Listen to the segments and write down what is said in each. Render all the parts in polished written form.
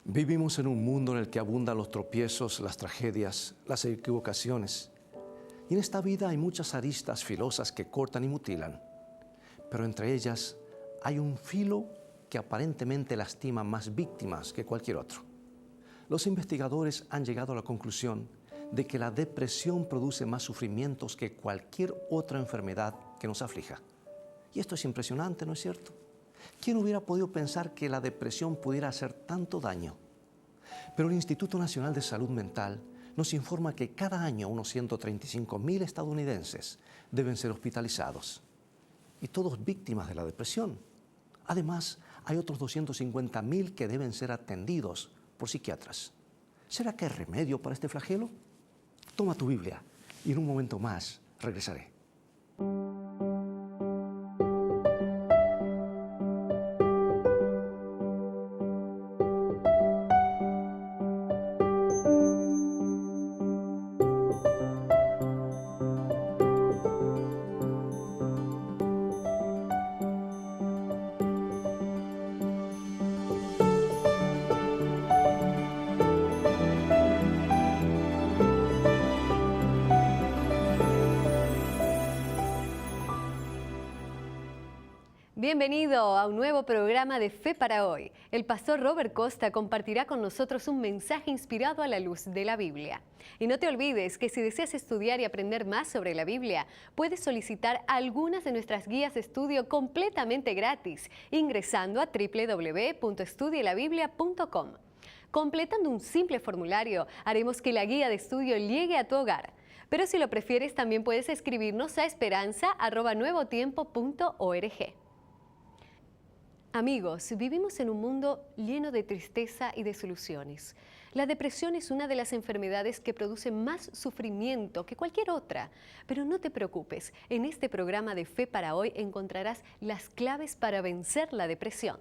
Vivimos en un mundo en el que abundan los tropiezos, las tragedias, las equivocaciones. Y en esta vida hay muchas aristas filosas que cortan y mutilan. Pero entre ellas hay un filo que aparentemente lastima más víctimas que cualquier otro. Los investigadores han llegado a la conclusión de que la depresión produce más sufrimientos que cualquier otra enfermedad que nos aflija. Y esto es impresionante, ¿no es cierto? ¿Quién hubiera podido pensar que la depresión pudiera hacer tanto daño? Pero el Instituto Nacional de Salud Mental nos informa que cada año unos 135.000 estadounidenses deben ser hospitalizados, y todos víctimas de la depresión. Además, hay otros 250.000 que deben ser atendidos por psiquiatras. ¿Será que hay remedio para este flagelo? Toma tu Biblia y en un momento más regresaré. Bienvenido a un nuevo programa de Fe para Hoy. El pastor Robert Costa compartirá con nosotros un mensaje inspirado a la luz de la Biblia. Y no te olvides que si deseas estudiar y aprender más sobre la Biblia, puedes solicitar algunas de nuestras guías de estudio completamente gratis, ingresando a www.estudielabiblia.com. Completando un simple formulario, haremos que la guía de estudio llegue a tu hogar. Pero si lo prefieres, también puedes escribirnos a esperanza@nuevotiempo.org. Amigos, vivimos en un mundo lleno de tristeza y desilusiones. La depresión es una de las enfermedades que produce más sufrimiento que cualquier otra. Pero no te preocupes, en este programa de Fe para Hoy encontrarás las claves para vencer la depresión.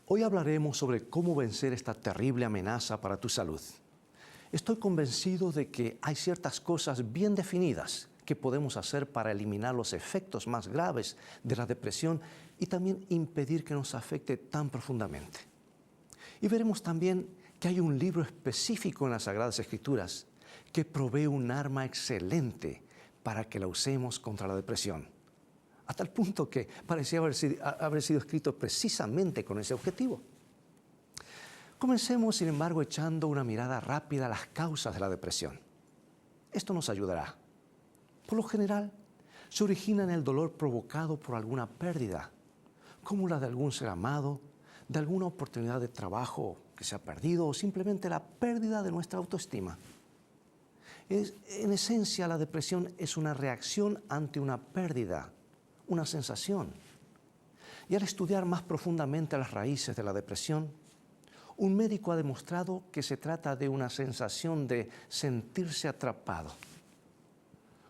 Hoy hablaremos sobre cómo vencer esta terrible amenaza para tu salud. Estoy convencido de que hay ciertas cosas bien definidas que podemos hacer para eliminar los efectos más graves de la depresión y también impedir que nos afecte tan profundamente. Y veremos también que hay un libro específico en las Sagradas Escrituras que provee un arma excelente para que la usemos contra la depresión, hasta el punto que parecía haber sido escrito precisamente con ese objetivo. Comencemos, sin embargo, echando una mirada rápida a las causas de la depresión. Esto nos ayudará. Por lo general, se origina en el dolor provocado por alguna pérdida, como la de algún ser amado, de alguna oportunidad de trabajo que se ha perdido o simplemente la pérdida de nuestra autoestima. En esencia, la depresión es una reacción ante una pérdida, una sensación. Y al estudiar más profundamente las raíces de la depresión, un médico ha demostrado que se trata de una sensación de sentirse atrapado.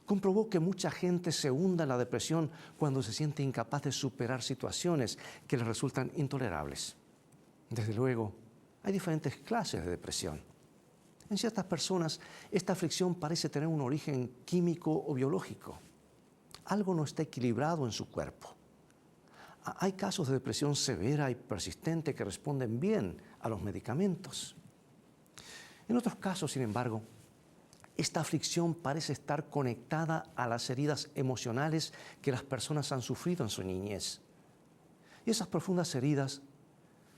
Comprobó que mucha gente se hunde en la depresión cuando se siente incapaz de superar situaciones que les resultan intolerables. Desde luego, hay diferentes clases de depresión. En ciertas personas, esta aflicción parece tener un origen químico o biológico. Algo no está equilibrado en su cuerpo. Hay casos de depresión severa y persistente que responden bien a los medicamentos. En otros casos, sin embargo, esta aflicción parece estar conectada a las heridas emocionales que las personas han sufrido en su niñez. Y esas profundas heridas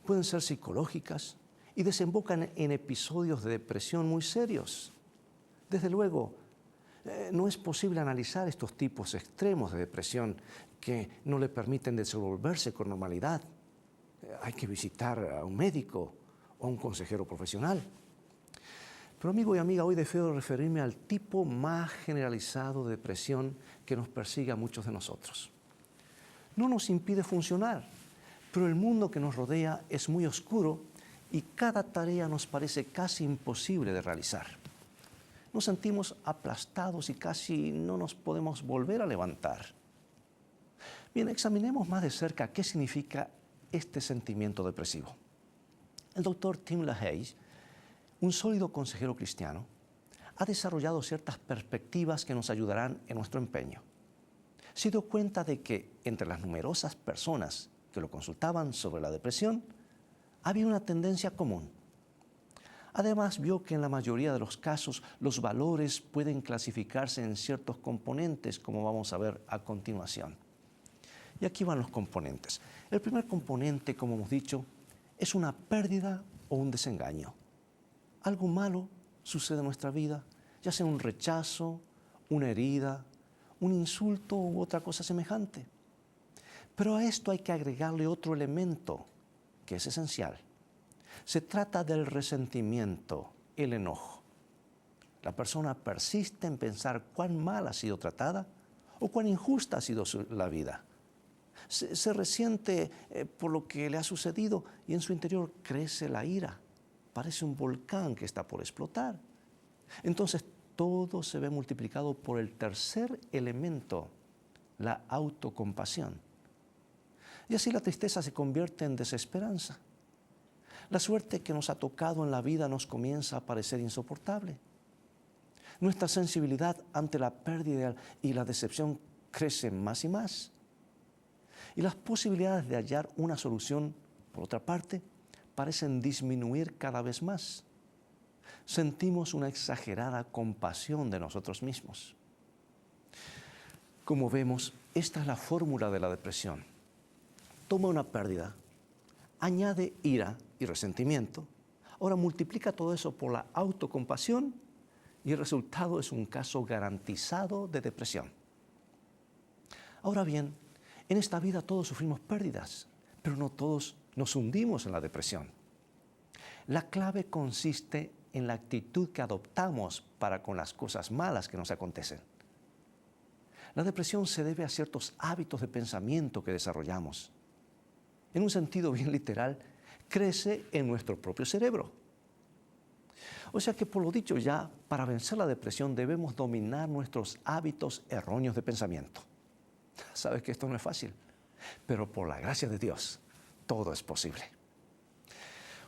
pueden ser psicológicas y desembocan en episodios de depresión muy serios. Desde luego, no es posible analizar estos tipos extremos de depresión que no le permiten desenvolverse con normalidad. Hay que visitar a un médico o a un consejero profesional. Pero amigo y amiga, hoy deseo referirme al tipo más generalizado de depresión que nos persigue a muchos de nosotros. No nos impide funcionar, pero el mundo que nos rodea es muy oscuro y cada tarea nos parece casi imposible de realizar. Nos sentimos aplastados y casi no nos podemos volver a levantar. Bien, examinemos más de cerca qué significa este sentimiento depresivo. El doctor Tim LaHaye, un sólido consejero cristiano, ha desarrollado ciertas perspectivas que nos ayudarán en nuestro empeño. Se dio cuenta de que entre las numerosas personas que lo consultaban sobre la depresión, había una tendencia común. Además, vio que en la mayoría de los casos los valores pueden clasificarse en ciertos componentes, como vamos a ver a continuación. Y aquí van los componentes. El primer componente, como hemos dicho, es una pérdida o un desengaño. Algo malo sucede en nuestra vida, ya sea un rechazo, una herida, un insulto u otra cosa semejante. Pero a esto hay que agregarle otro elemento que es esencial. Se trata del resentimiento, el enojo. La persona persiste en pensar cuán mal ha sido tratada o cuán injusta ha sido la vida. Se resiente por lo que le ha sucedido y en su interior crece la ira. Parece un volcán que está por explotar. Entonces todo se ve multiplicado por el tercer elemento, la autocompasión. Y así la tristeza se convierte en desesperanza. La suerte que nos ha tocado en la vida nos comienza a parecer insoportable. Nuestra sensibilidad ante la pérdida y la decepción crece más y más. Y las posibilidades de hallar una solución, por otra parte, parecen disminuir cada vez más. Sentimos una exagerada compasión de nosotros mismos. Como vemos, esta es la fórmula de la depresión. Toma una pérdida, añade ira y resentimiento, ahora multiplica todo eso por la autocompasión y el resultado es un caso garantizado de depresión. Ahora bien, en esta vida todos sufrimos pérdidas, pero no todos nos hundimos en la depresión. La clave consiste en la actitud que adoptamos para con las cosas malas que nos acontecen. La depresión se debe a ciertos hábitos de pensamiento que desarrollamos. En un sentido bien literal, crece en nuestro propio cerebro. O sea que por lo dicho ya, para vencer la depresión debemos dominar nuestros hábitos erróneos de pensamiento. Sabes que esto no es fácil, pero por la gracia de Dios, todo es posible.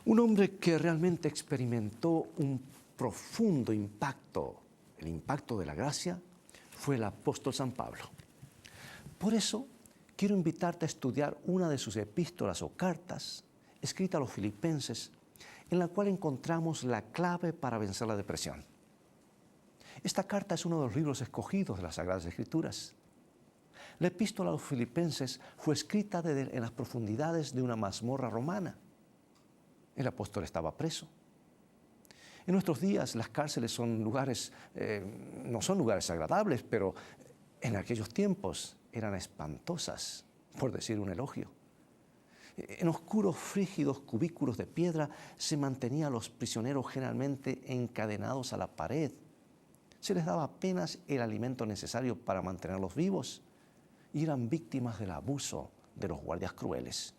Un hombre que realmente experimentó un profundo impacto, el impacto de la gracia, fue el apóstol San Pablo. Por eso, quiero invitarte a estudiar una de sus epístolas o cartas, escrita a los filipenses, en la cual encontramos la clave para vencer la depresión. Esta carta es uno de los libros escogidos de las Sagradas Escrituras. La epístola a los filipenses fue escrita en las profundidades de una mazmorra romana. El apóstol estaba preso. En nuestros días las cárceles son lugares, no son lugares agradables, pero en aquellos tiempos eran espantosas, por decir un elogio. En oscuros, frígidos cubículos de piedra se mantenían a los prisioneros generalmente encadenados a la pared. Se les daba apenas el alimento necesario para mantenerlos vivos y eran víctimas del abuso de los guardias crueles.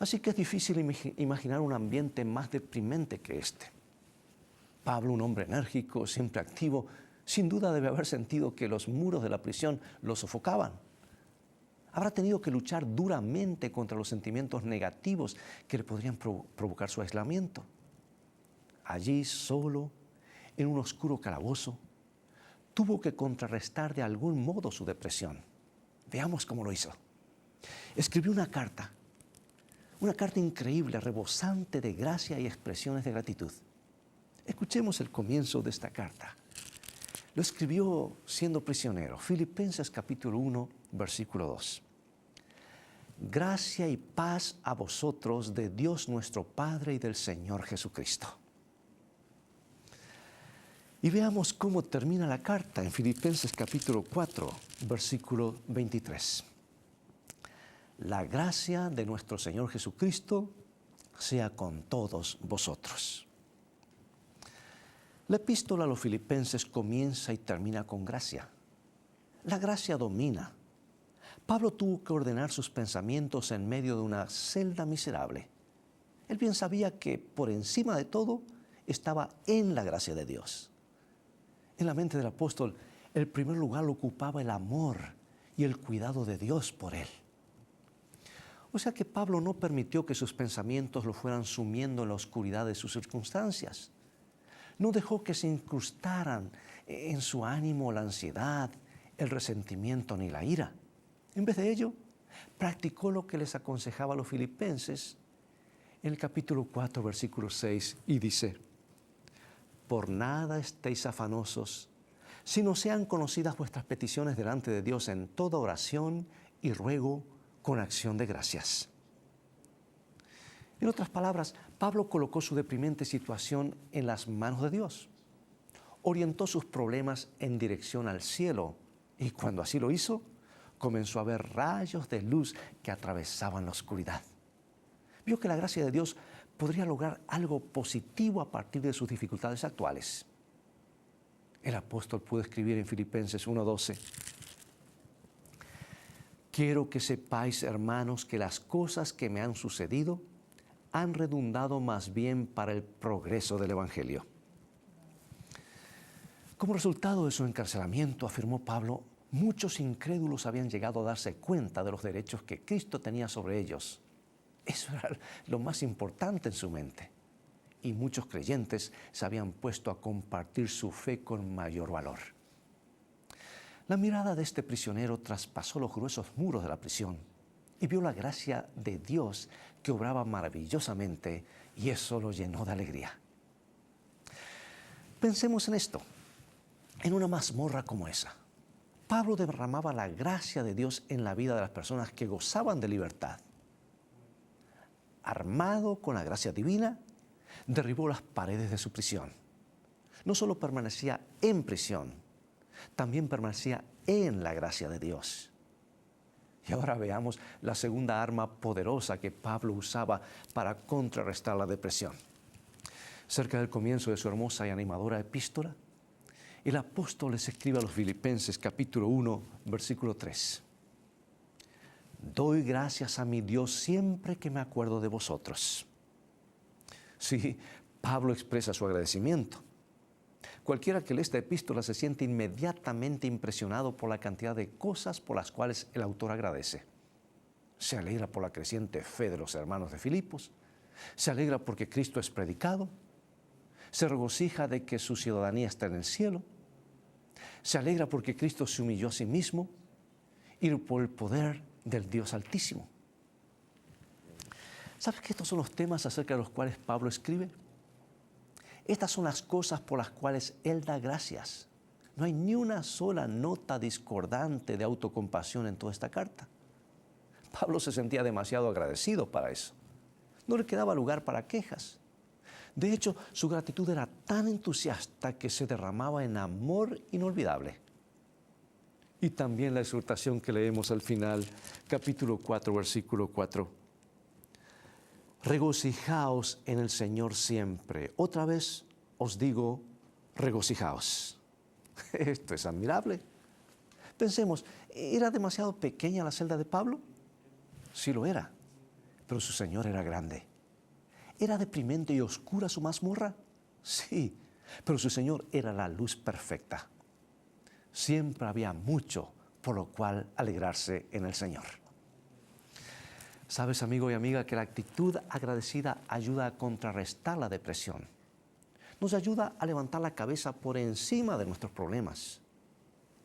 Así que es difícil imaginar un ambiente más deprimente que este. Pablo, un hombre enérgico, siempre activo, sin duda debe haber sentido que los muros de la prisión lo sofocaban. Habrá tenido que luchar duramente contra los sentimientos negativos que le podrían provocar su aislamiento. Allí, solo, en un oscuro calabozo, tuvo que contrarrestar de algún modo su depresión. Veamos cómo lo hizo. Escribió una carta increíble, rebosante de gracia y expresiones de gratitud. Escuchemos el comienzo de esta carta. Lo escribió siendo prisionero. Filipenses capítulo 1, versículo 2. Gracia y paz a vosotros de Dios nuestro Padre y del Señor Jesucristo. Y veamos cómo termina la carta en Filipenses capítulo 4, versículo 23. La gracia de nuestro Señor Jesucristo sea con todos vosotros. La epístola a los filipenses comienza y termina con gracia. La gracia domina. Pablo tuvo que ordenar sus pensamientos en medio de una celda miserable. Él bien sabía que por encima de todo estaba en la gracia de Dios. En la mente del apóstol, el primer lugar lo ocupaba el amor y el cuidado de Dios por él. O sea que Pablo no permitió que sus pensamientos lo fueran sumiendo en la oscuridad de sus circunstancias. No dejó que se incrustaran en su ánimo la ansiedad, el resentimiento ni la ira. En vez de ello, practicó lo que les aconsejaba a los filipenses en el capítulo 4, versículo 6, y dice: por nada estéis afanosos, sino sean conocidas vuestras peticiones delante de Dios en toda oración y ruego con acción de gracias. En otras palabras, Pablo colocó su deprimente situación en las manos de Dios. Orientó sus problemas en dirección al cielo y cuando así lo hizo, comenzó a ver rayos de luz que atravesaban la oscuridad. Vio que la gracia de Dios podría lograr algo positivo a partir de sus dificultades actuales. El apóstol pudo escribir en Filipenses 1:12: quiero que sepáis, hermanos, que las cosas que me han sucedido han redundado más bien para el progreso del Evangelio. Como resultado de su encarcelamiento, afirmó Pablo, muchos incrédulos habían llegado a darse cuenta de los derechos que Cristo tenía sobre ellos. Eso era lo más importante en su mente. Y muchos creyentes se habían puesto a compartir su fe con mayor valor. La mirada de este prisionero traspasó los gruesos muros de la prisión y vio la gracia de Dios que obraba maravillosamente, y eso lo llenó de alegría. Pensemos en esto. En una mazmorra como esa, Pablo derramaba la gracia de Dios en la vida de las personas que gozaban de libertad. Armado con la gracia divina, derribó las paredes de su prisión. No solo permanecía en prisión, también permanecía en la gracia de Dios. Y ahora veamos la segunda arma poderosa que Pablo usaba para contrarrestar la depresión. Cerca del comienzo de su hermosa y animadora epístola, el apóstol les escribe a los Filipenses, capítulo 1, versículo 3. Doy gracias a mi Dios siempre que me acuerdo de vosotros. Sí, Pablo expresa su agradecimiento. Cualquiera que lee esta epístola se siente inmediatamente impresionado por la cantidad de cosas por las cuales el autor agradece. Se alegra por la creciente fe de los hermanos de Filipos, se alegra porque Cristo es predicado, se regocija de que su ciudadanía está en el cielo, se alegra porque Cristo se humilló a sí mismo y por el poder del Dios Altísimo. ¿Sabes que estos son los temas acerca de los cuales Pablo escribe? Estas son las cosas por las cuales él da gracias. No hay ni una sola nota discordante de autocompasión en toda esta carta. Pablo se sentía demasiado agradecido para eso. No le quedaba lugar para quejas. De hecho, su gratitud era tan entusiasta que se derramaba en amor inolvidable. Y también la exhortación que leemos al final, capítulo 4, versículo 4. Regocijaos en el Señor siempre. Otra vez os digo, regocijaos. Esto es admirable. Pensemos, ¿era demasiado pequeña la celda de Pablo? Sí lo era, pero su Señor era grande. ¿Era deprimente y oscura su mazmorra? Sí, pero su Señor era la luz perfecta. Siempre había mucho por lo cual alegrarse en el Señor. Sabes, amigo y amiga, que la actitud agradecida ayuda a contrarrestar la depresión. Nos ayuda a levantar la cabeza por encima de nuestros problemas.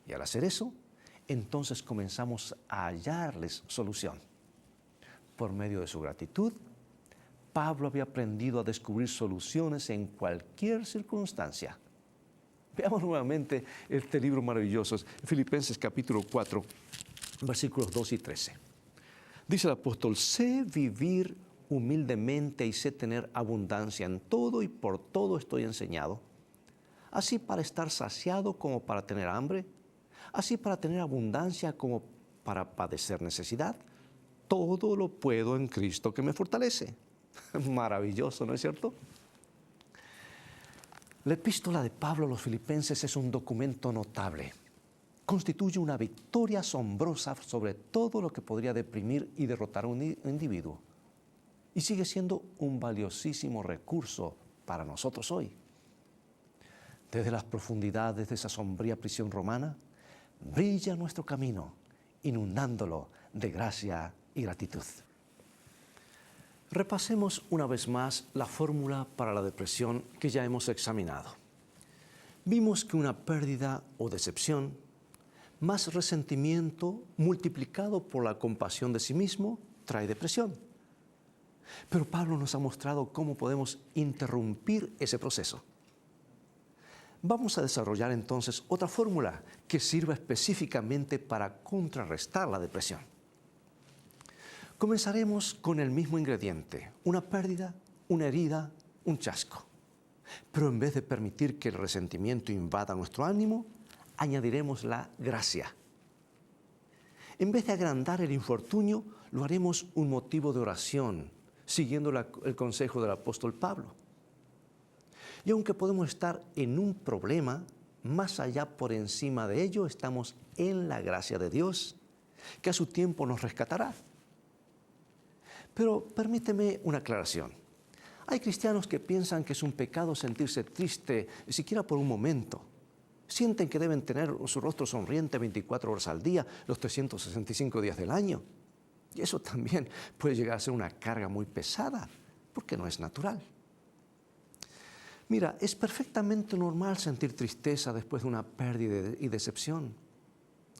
Y al hacer eso, entonces comenzamos a hallarles solución. Por medio de su gratitud, Pablo había aprendido a descubrir soluciones en cualquier circunstancia. Veamos nuevamente este libro maravilloso, Filipenses capítulo 4, versículos 2 y 13. Dice el apóstol, sé vivir humildemente y sé tener abundancia en todo y por todo estoy enseñado. Así para estar saciado como para tener hambre, así para tener abundancia como para padecer necesidad. Todo lo puedo en Cristo que me fortalece. Maravilloso, ¿no es cierto? La epístola de Pablo a los Filipenses es un documento notable. Constituye una victoria asombrosa sobre todo lo que podría deprimir y derrotar a un individuo. Y sigue siendo un valiosísimo recurso para nosotros hoy. Desde las profundidades de esa sombría prisión romana, brilla nuestro camino, inundándolo de gracia y gratitud. Repasemos una vez más la fórmula para la depresión que ya hemos examinado. Vimos que una pérdida o decepción, más resentimiento multiplicado por la compasión de sí mismo, trae depresión. Pero Pablo nos ha mostrado cómo podemos interrumpir ese proceso. Vamos a desarrollar entonces otra fórmula que sirva específicamente para contrarrestar la depresión. Comenzaremos con el mismo ingrediente, una pérdida, una herida, un chasco. Pero en vez de permitir que el resentimiento invada nuestro ánimo, añadiremos la gracia. En vez de agrandar el infortunio, lo haremos un motivo de oración, siguiendo el consejo del apóstol Pablo. Y aunque podemos estar en un problema, más allá por encima de ello, estamos en la gracia de Dios, que a su tiempo nos rescatará. Pero permíteme una aclaración. Hay cristianos que piensan que es un pecado sentirse triste, siquiera por un momento. Sienten que deben tener su rostro sonriente 24 horas al día, los 365 días del año. Y eso también puede llegar a ser una carga muy pesada, porque no es natural. Mira, es perfectamente normal sentir tristeza después de una pérdida y decepción.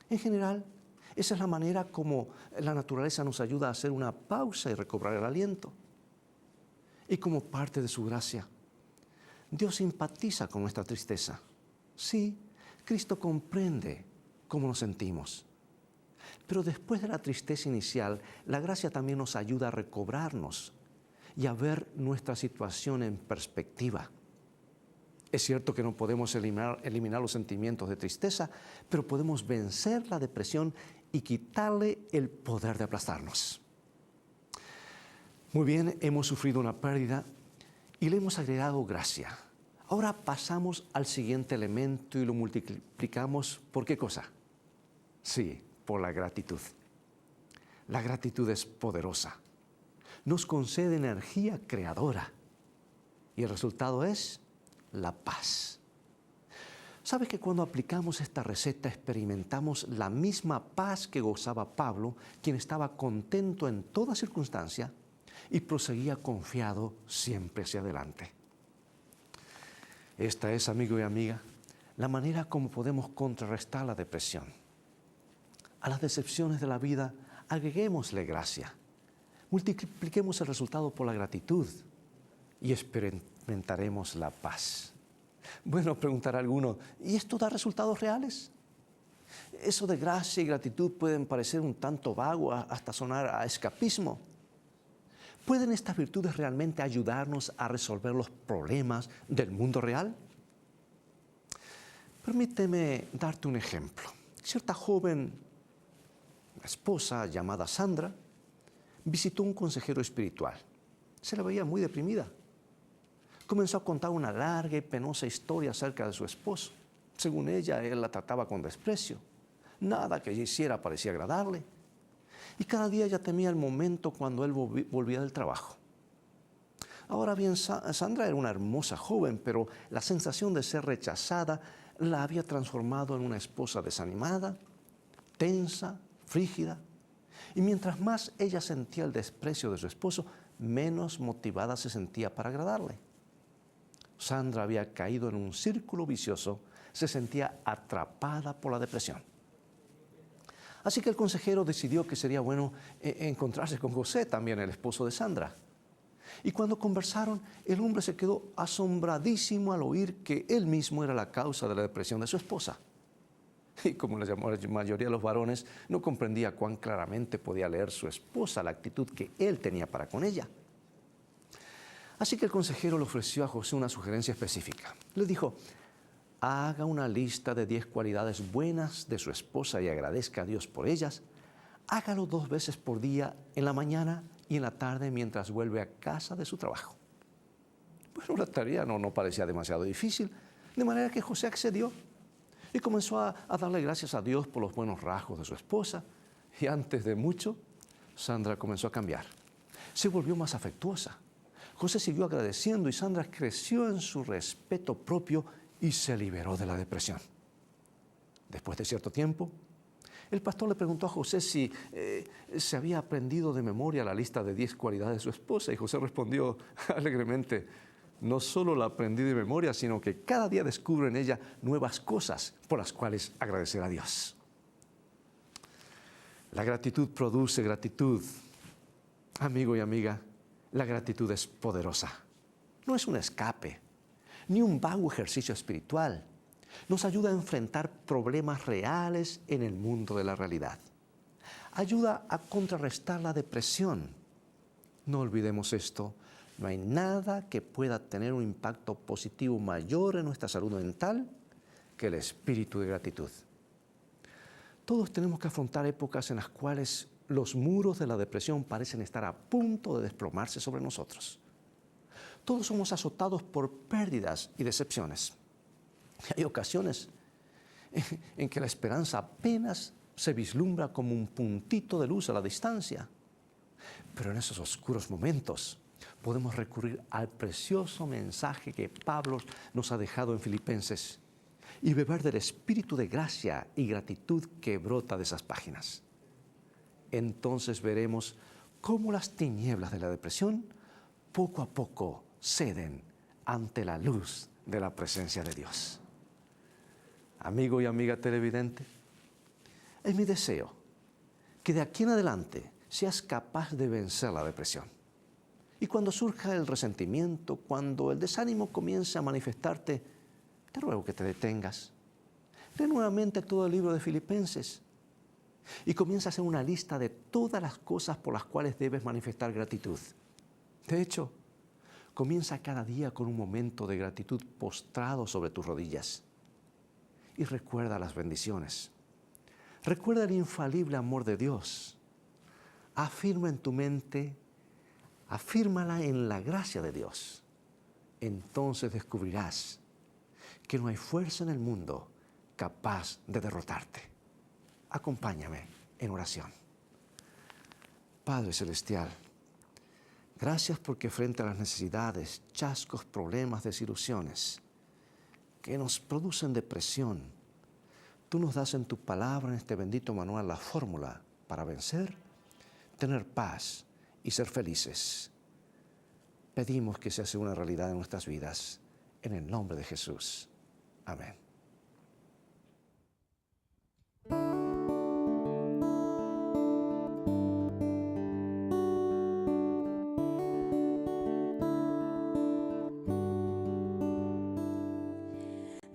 En general, esa es la manera como la naturaleza nos ayuda a hacer una pausa y recobrar el aliento. Y como parte de su gracia, Dios simpatiza con nuestra tristeza. Sí, Cristo comprende cómo nos sentimos. Pero después de la tristeza inicial, la gracia también nos ayuda a recobrarnos y a ver nuestra situación en perspectiva. Es cierto que no podemos eliminar los sentimientos de tristeza, pero podemos vencer la depresión y quitarle el poder de aplastarnos. Muy bien, hemos sufrido una pérdida y le hemos agregado gracia. Ahora pasamos al siguiente elemento y lo multiplicamos ¿por qué cosa? Sí, por la gratitud. La gratitud es poderosa. Nos concede energía creadora y el resultado es la paz. ¿Sabes que cuando aplicamos esta receta experimentamos la misma paz que gozaba Pablo, quien estaba contento en toda circunstancia y proseguía confiado siempre hacia adelante? Esta es, amigo y amiga, la manera como podemos contrarrestar la depresión. A las decepciones de la vida, agreguémosle gracia. Multipliquemos el resultado por la gratitud y experimentaremos la paz. Bueno, preguntará alguno, ¿y esto da resultados reales? Eso de gracia y gratitud pueden parecer un tanto vago, hasta sonar a escapismo. ¿Pueden estas virtudes realmente ayudarnos a resolver los problemas del mundo real? Permíteme darte un ejemplo. Cierta joven, una esposa llamada Sandra, visitó un consejero espiritual. Se la veía muy deprimida. Comenzó a contar una larga y penosa historia acerca de su esposo. Según ella, él la trataba con desprecio. Nada que ella hiciera parecía agradarle. Y cada día ella temía el momento cuando él volvía del trabajo. Ahora bien, Sandra era una hermosa joven, pero la sensación de ser rechazada la había transformado en una esposa desanimada, tensa, frígida. Y mientras más ella sentía el desprecio de su esposo, menos motivada se sentía para agradarle. Sandra había caído en un círculo vicioso, se sentía atrapada por la depresión. Así que el consejero decidió que sería bueno encontrarse con José, también el esposo de Sandra. Y cuando conversaron, el hombre se quedó asombradísimo al oír que él mismo era la causa de la depresión de su esposa. Y como la mayoría de los varones, no comprendía cuán claramente podía leer su esposa la actitud que él tenía para con ella. Así que el consejero le ofreció a José una sugerencia específica. Le dijo, haga una lista de 10 cualidades buenas de su esposa y agradezca a Dios por ellas. Hágalo 2 veces por día, en la mañana y en la tarde mientras vuelve a casa de su trabajo. Bueno, la tarea no parecía demasiado difícil, de manera que José accedió y comenzó a darle gracias a Dios por los buenos rasgos de su esposa. Y antes de mucho, Sandra comenzó a cambiar. Se volvió más afectuosa. José siguió agradeciendo y Sandra creció en su respeto propio y se liberó de la depresión. Después de cierto tiempo, el pastor le preguntó a José si se había aprendido de memoria la lista de 10 cualidades de su esposa y José respondió alegremente, no solo la aprendí de memoria, sino que cada día descubro en ella nuevas cosas por las cuales agradecer a Dios. La gratitud produce gratitud. Amigo y amiga, La gratitud es poderosa. No es un escape, ni un vago ejercicio espiritual. Nos ayuda a enfrentar problemas reales en el mundo de la realidad. Ayuda a contrarrestar la depresión. No olvidemos esto. No hay nada que pueda tener un impacto positivo mayor en nuestra salud mental que el espíritu de gratitud. Todos tenemos que afrontar épocas en las cuales los muros de la depresión parecen estar a punto de desplomarse sobre nosotros. Todos somos azotados por pérdidas y decepciones. Hay ocasiones en que la esperanza apenas se vislumbra como un puntito de luz a la distancia. Pero en esos oscuros momentos podemos recurrir al precioso mensaje que Pablo nos ha dejado en Filipenses y beber del espíritu de gracia y gratitud que brota de esas páginas. Entonces veremos cómo las tinieblas de la depresión poco a poco ceden ante la luz de la presencia de Dios. Amigo y amiga televidente, es mi deseo que de aquí en adelante seas capaz de vencer la depresión. Y cuando surja el resentimiento, cuando el desánimo comience a manifestarte, te ruego que te detengas. Lee nuevamente todo el libro de Filipenses y comienza a hacer una lista de todas las cosas por las cuales debes manifestar gratitud. De hecho, comienza cada día con un momento de gratitud postrado sobre tus rodillas. Y recuerda las bendiciones. Recuerda el infalible amor de Dios. Afirma en tu mente, afírmala en la gracia de Dios. Entonces descubrirás que no hay fuerza en el mundo capaz de derrotarte. Acompáñame en oración. Padre Celestial, gracias porque frente a las necesidades, chascos, problemas, desilusiones que nos producen depresión, tú nos das en tu palabra, en este bendito manual, la fórmula para vencer, tener paz y ser felices. Pedimos que se haga una realidad en nuestras vidas, en el nombre de Jesús. Amén.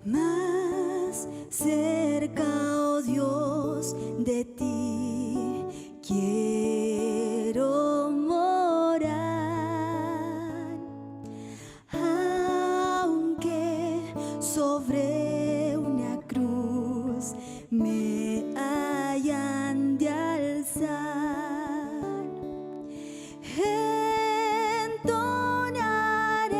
Más cerca, oh Dios, de ti quiero morar, aunque sobre una cruz me hayan de alzar. Entonaré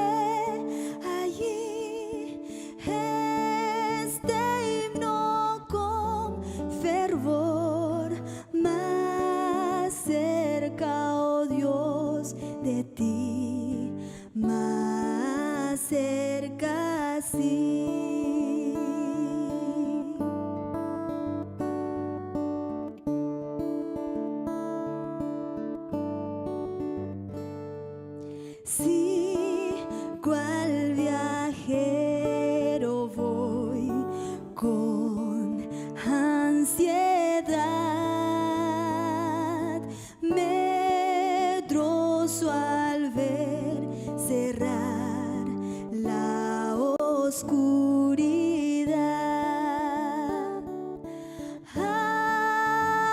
allí este himno con fervor, más cerca, oh Dios, de ti, más cerca, sí. Sí, cual viajero voy con ansiedad, medroso al ver cerrar la oscuridad.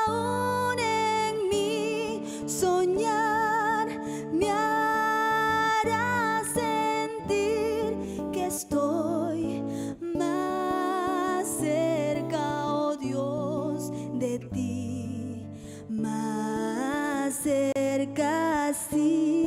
Aún en mi soñar me hará sentir que estoy más cerca, oh Dios, de ti, más cerca, sí.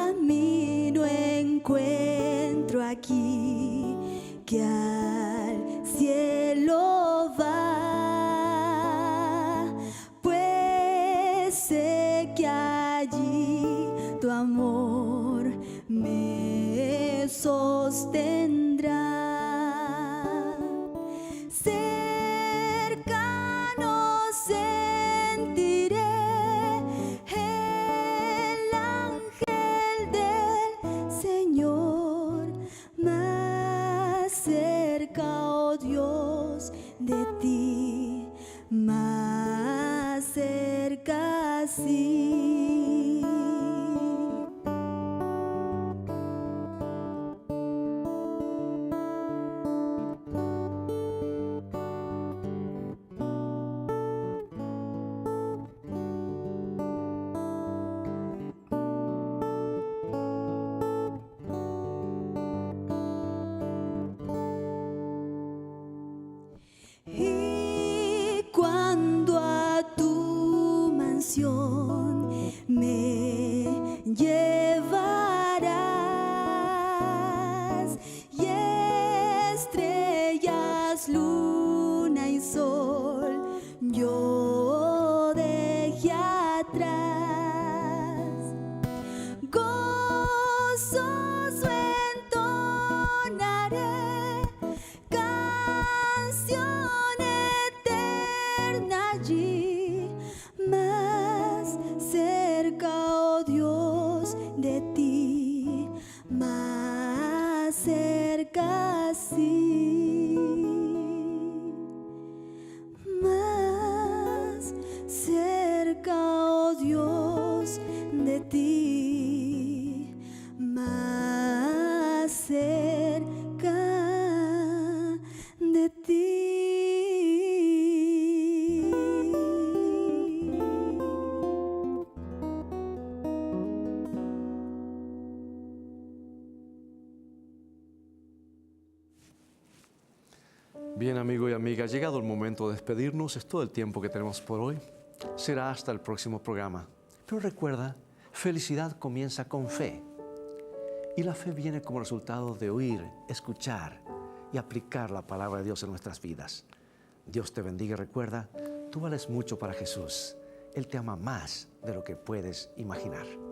Camino encuentro aquí que al cielo va, pues sé que allí tu amor me sostendrá. Cercano sé así. Y cuando a tu mansión me llevarás, y estrellas, luna y sol yo dejé atrás, gozoso entonaré canción eterna allí, más cerca, oh Dios, de ti, más cerca sí, más cerca, oh Dios, de ti, más cerca de ti. Bien, amigo y amiga, ha llegado el momento de despedirnos. Es todo el tiempo que tenemos por hoy. Será hasta el próximo programa. Pero recuerda, felicidad comienza con fe. Y la fe viene como resultado de oír, escuchar y aplicar la palabra de Dios en nuestras vidas. Dios te bendiga y recuerda, tú vales mucho para Jesús. Él te ama más de lo que puedes imaginar.